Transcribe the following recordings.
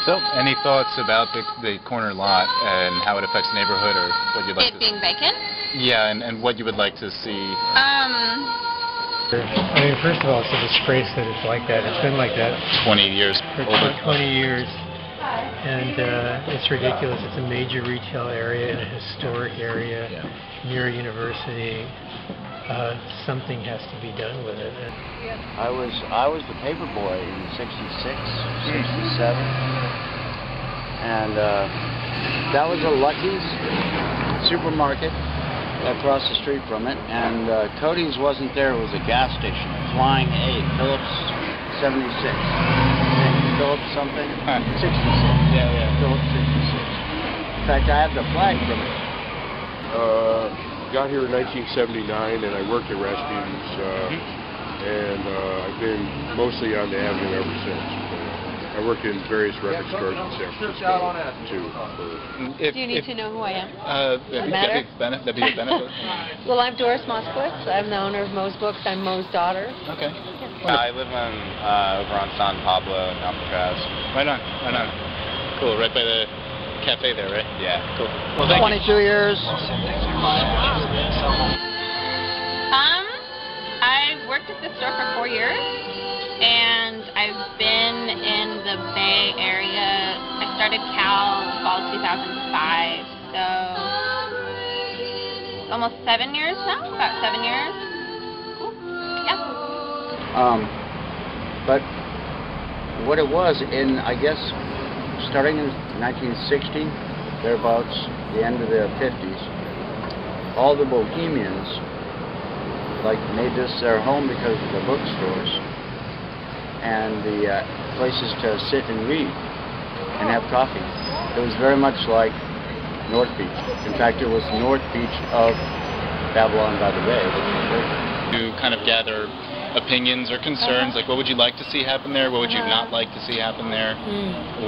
So, any thoughts about the corner lot and how it affects the neighborhood, or what you'd like to see? It being vacant? Yeah, and what you would like to see? I mean, first of all, it's a disgrace that it's like that. It's been like that 20 years. for 20 years, and it's ridiculous. It's a major retail area in a historic area near a university. Something has to be done with it. I was the paper boy in '66, '67, and that was a Lucky's supermarket across the street from it, and Cody's wasn't there. It was a gas station, Flying A, Phillips 76. Phillips something? 66. Yeah. Phillips 66. In fact, I have the flag from it. Got here in 1979, and I worked at Rasputin's, and I've been mostly on the avenue ever since. I worked in various record stores in San Francisco, too. Do you need to know who I am? That'd be a benefit. Well, I'm Doris Moskowitz. I'm the owner of Moe's Books. I'm Moe's daughter. Okay. I live on over on San Pablo and Alcatraz. Right on. Cool, right by the cafe there, right? Yeah. Cool. Well, thank 22 years. I've worked at this store for 4 years, and I've been in the Bay Area. I started Cal fall 2005, so almost 7 years now, about 7 years. Cool. Yeah. But what it was in, I guess, starting in 1960, thereabouts, the end of the 50s, all the bohemians made this their home because of the bookstores and the places to sit and read and have coffee. It was very much like North Beach. In fact, it was North Beach of Babylon by the Bay. To kind of gather opinions or concerns, like what would you like to see happen there, what would you not like to see happen there,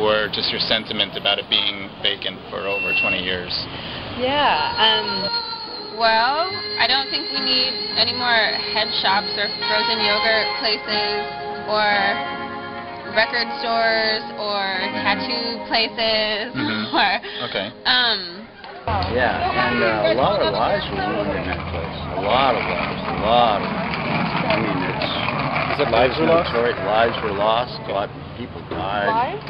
or just your sentiment about it being vacant for over 20 years? Well, I don't think we need any more head shops or frozen yogurt places or record stores or tattoo places or and a lot of lives were ruined in that place. A lot of lives. I mean, lives were lost? Lives were lost. A lot of people died. Lives?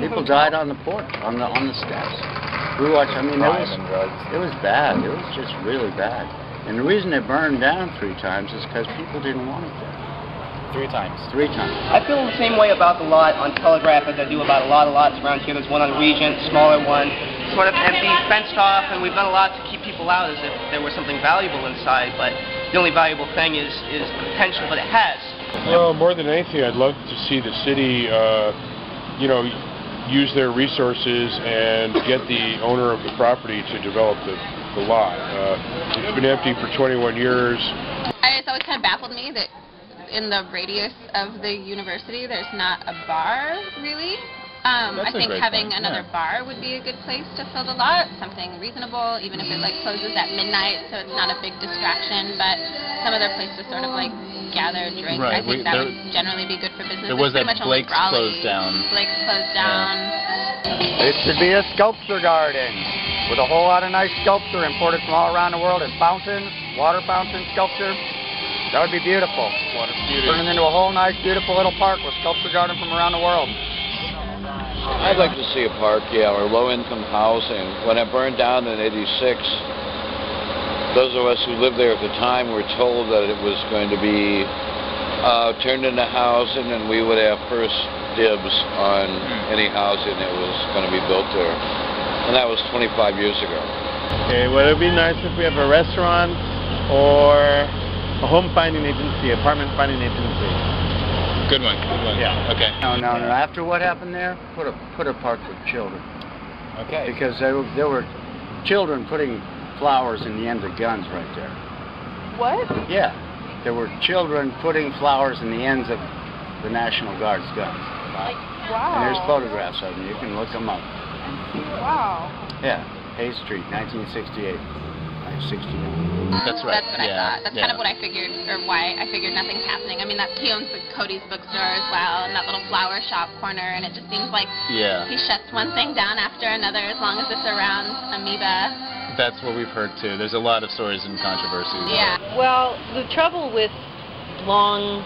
People died on the porch, on the steps. We watched. I mean, it was bad. It was just really bad. And the reason it burned down 3 times is because people didn't want it there. 3 times. 3 times. I feel the same way about the lot on Telegraph as I do about a lot of lots around here. There's one on Regent, smaller one, sort of empty, fenced off, and we've done a lot to keep people out as if there was something valuable inside. But the only valuable thing is the potential that it has. Well, more than anything, I'd love to see the city, use their resources and get the owner of the property to develop the lot. It's been empty for 21 years. It's always kind of baffled me that in the radius of the university there's not a bar, really. I think having another bar would be a good place to fill the lot, something reasonable, even if it closes at midnight, so it's not a big distraction, but some other place to sort of gather, drink. Right. I think that would generally be good for business. There was that Blake's closed down. Blake's closed down. It should be a sculpture garden with a whole lot of nice sculpture imported from all around the world, and fountains, water fountain sculpture. That would be beautiful. Water beauty. Turn it into a whole nice, beautiful little park with sculpture garden from around the world. I'd like to see a park, or a low-income housing. When it burned down in '86, those of us who lived there at the time were told that it was going to be turned into housing, and we would have first dibs on any housing that was going to be built there. And that was 25 years ago. Okay, well, it would be nice if we have a restaurant or a home finding agency, apartment finding agency. Good one. Yeah. Okay. No. After what happened there, put a park for children. Okay. Because there were children putting flowers in the ends of guns right there. What? Yeah. There were children putting flowers in the ends of the National Guard's guns. Wow. And there's photographs of them. You can look them up. Wow. Yeah. Haste Street, 1968. 60. That's right. That's what I thought. That's kind of what I figured, or why I figured nothing's happening. I mean, he owns the Cody's bookstore as well, and that little flower shop corner, and it just seems like he shuts one thing down after another as long as it's around amoeba. That's what we've heard too. There's a lot of stories and controversies. Yeah. Well, the trouble with long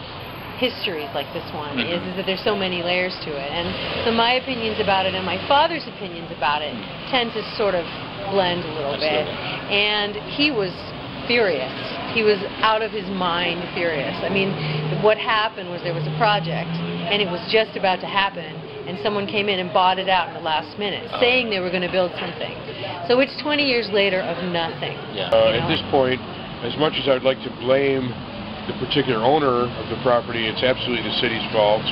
histories like this one is that there's so many layers to it, and so my opinions about it and my father's opinions about it tend to sort of blend a little bit. And he was furious. He was out of his mind furious. I mean, what happened was there was a project, and it was just about to happen, and someone came in and bought it out in the last minute, saying they were going to build something. So it's 20 years later of nothing. At this point, as much as I'd like to blame the particular owner of the property, it's absolutely the city's fault.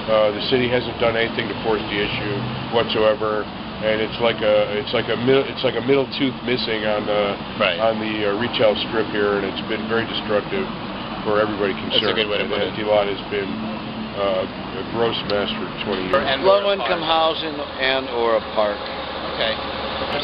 The city hasn't done anything to force the issue whatsoever, and it's like a middle tooth missing on the retail strip here, and it's been very destructive for everybody concerned. That's a good way to put it. The lot has been a gross mess for 20 years. Low-income housing and/or a park. Okay.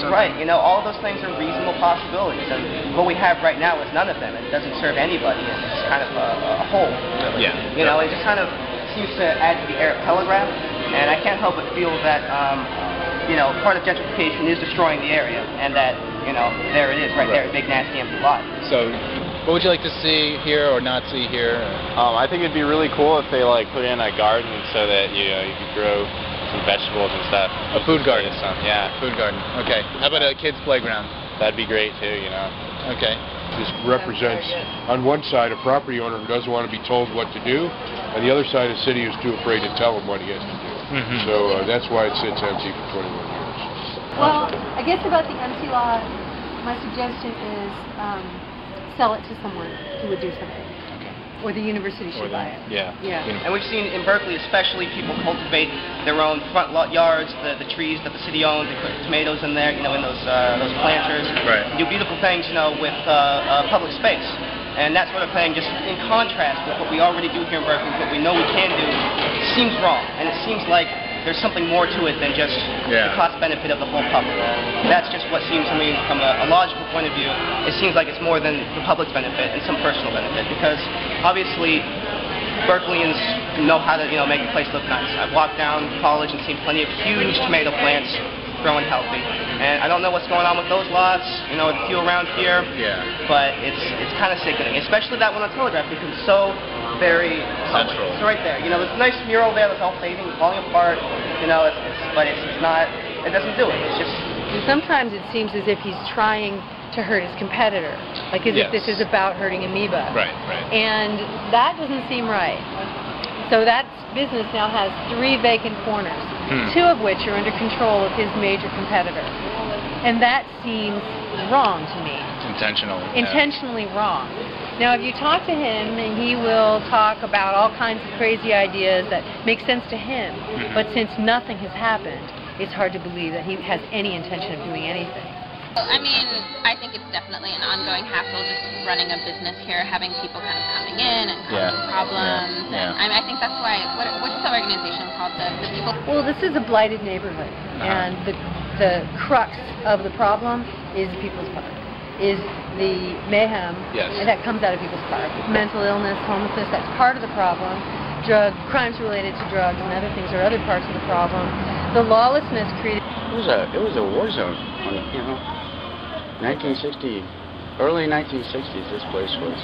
Right, you know, all those things are reasonable possibilities, and what we have right now is none of them. It doesn't serve anybody, and it's kind of a hole, really. You know, it just kind of seems to add to the air of Telegraph, and I can't help but feel that, you know, part of gentrification is destroying the area, and that, you know, there it is, right there, a big, nasty, empty lot. So, what would you like to see here or not see here? I think it'd be really cool if they, like, put in a garden so that, you know, you could grow some vegetables and stuff. A food garden. Yeah. Food garden. Okay. How about a kid's playground? That'd be great too, you know. Okay. This represents, on one side, a property owner who doesn't want to be told what to do, and the other side, a city who's too afraid to tell him what he has to do. So that's why it sits empty for 21 years. Well, I guess about the empty lot, my suggestion is sell it to someone who would do something. Or the university should buy it. Yeah. And we've seen in Berkeley especially people cultivate their own front lot yards, the trees that the city owns. They put tomatoes in there, you know, in those planters. Right. Do beautiful things, you know, with public space. And that sort of thing, just in contrast with what we already do here in Berkeley, what we know we can do, seems wrong. And it seems like there's something more to it than just the cost benefit of the whole public. That's just what seems to me, from a logical point of view, it seems like it's more than the public's benefit and some personal benefit, because obviously Berkeleyans know how to, you know, make a place look nice. I've walked down college and seen plenty of huge tomato plants growing healthy, and I don't know what's going on with those lots, you know, a few around here, but it's kind of sickening, especially that one on Telegraph, because it's so very central. It's right there. You know, there's a nice mural there that's all fading, falling apart. You know, but it's not. It doesn't do it. It's just. And sometimes it seems as if he's trying to hurt his competitor, like as if this is about hurting amoeba. Right. And that doesn't seem right. So that business now has 3 vacant corners, 2 of which are under control of his major competitor, and that seems wrong to me. Intentionally wrong. Now, if you talk to him, he will talk about all kinds of crazy ideas that make sense to him. But since nothing has happened, it's hard to believe that he has any intention of doing anything. I mean, I think it's definitely an ongoing hassle just running a business here, having people kind of coming in and causing problems. And I think that's why, what's the organization called? The people? Well, this is a blighted neighborhood, and the crux of the problem is People's Park. Is the mayhem that comes out of People's Park. Mental illness, homelessness, that's part of the problem. Crimes related to drugs and other things are other parts of the problem. The lawlessness created... It was a war zone, you know. 1960, early 1960s this place was.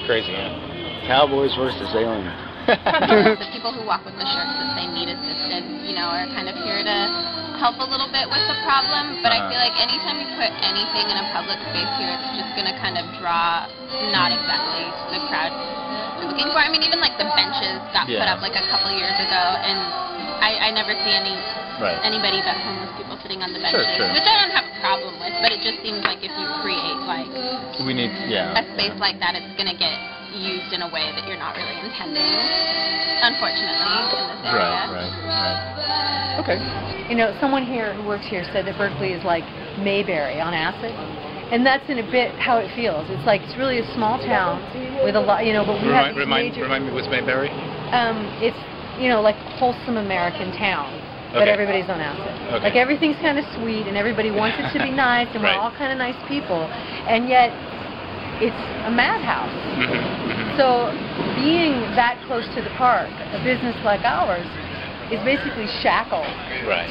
Crazy, huh? Cowboys versus aliens. The people who walk with the shirts that say need assisted, you know, are kind of here to help a little bit with the problem, but I feel like anytime you put anything in a public space here, it's just going to kind of draw not exactly the crowd you're looking for. I mean, even like the benches got put up like a couple years ago, and I never see anybody but homeless people sitting on the benches, which I don't have a problem with, but it just seems like if you create like a space like that, it's going to get used in a way that you're not really intending, unfortunately, in this area. Right. Okay. You know, someone here who works here said that Berkeley is like Mayberry on acid, and that's in a bit how it feels. It's like it's really a small town with a lot, you know, but we have these remind me, what's Mayberry? It's, you know, like wholesome American town. but everybody's on acid. Like everything's kind of sweet, and everybody wants it to be nice, and we're all kind of nice people, and yet it's a madhouse. So being that close to the park, a business like ours, is basically shackled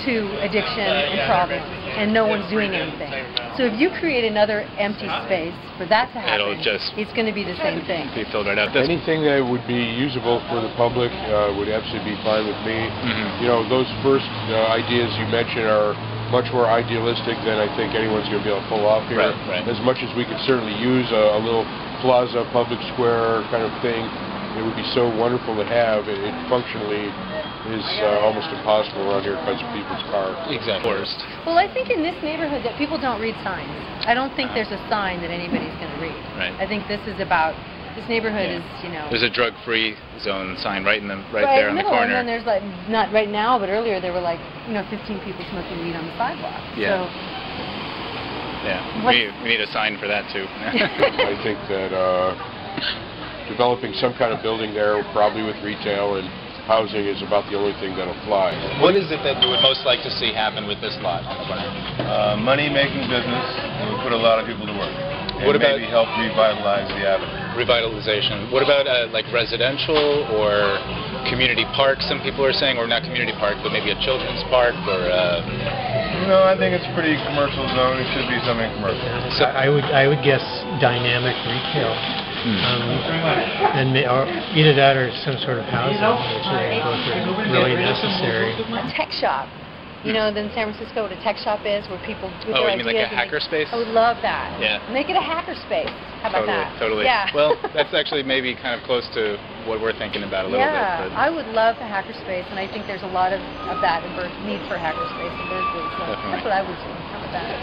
to addiction and problems, and no one's doing anything. So if you create another empty space for that to happen, it's going to be the same thing. Be filled right out. Anything that would be usable for the public would absolutely be fine with me. You know, those first ideas you mentioned are much more idealistic than I think anyone's going to be able to pull off here. As much as we could certainly use a little plaza, public square kind of thing, it would be so wonderful to have. It functionally is almost impossible around here because of people's cars. Exactly. Well, I think in this neighborhood that people don't read signs. I don't think there's a sign that anybody's going to read. I think this is about, this neighborhood is, you know... There's a drug-free zone sign right there on the corner. And then there's like, not right now, but earlier there were like, you know, 15 people smoking weed on the sidewalk. So, we need a sign for that too. I think that developing some kind of building there, probably with retail and housing, is about the only thing that'll fly. What is it that you would most like to see happen with this lot on the corner? Money-making business that would put a lot of people to work. And What about maybe help revitalize the avenue? Revitalization. What about like residential or community parks? Some people are saying, or not community park, but maybe a children's park or. You know, I think it's a pretty commercial zone. It should be something commercial. So I would guess dynamic retail. And either that or some sort of housing, which are both really necessary. a tech shop. You know, in San Francisco, what a tech shop is, where people do their you mean like a hacker space? I would love that. Yeah. Make it a hacker space. How about that? Totally. Yeah. Well, that's actually maybe kind of close to what we're thinking about a little bit. Yeah, I would love a hacker space, and I think there's a lot of that need for hacker space in Berkeley. So that's what I would do. How about that?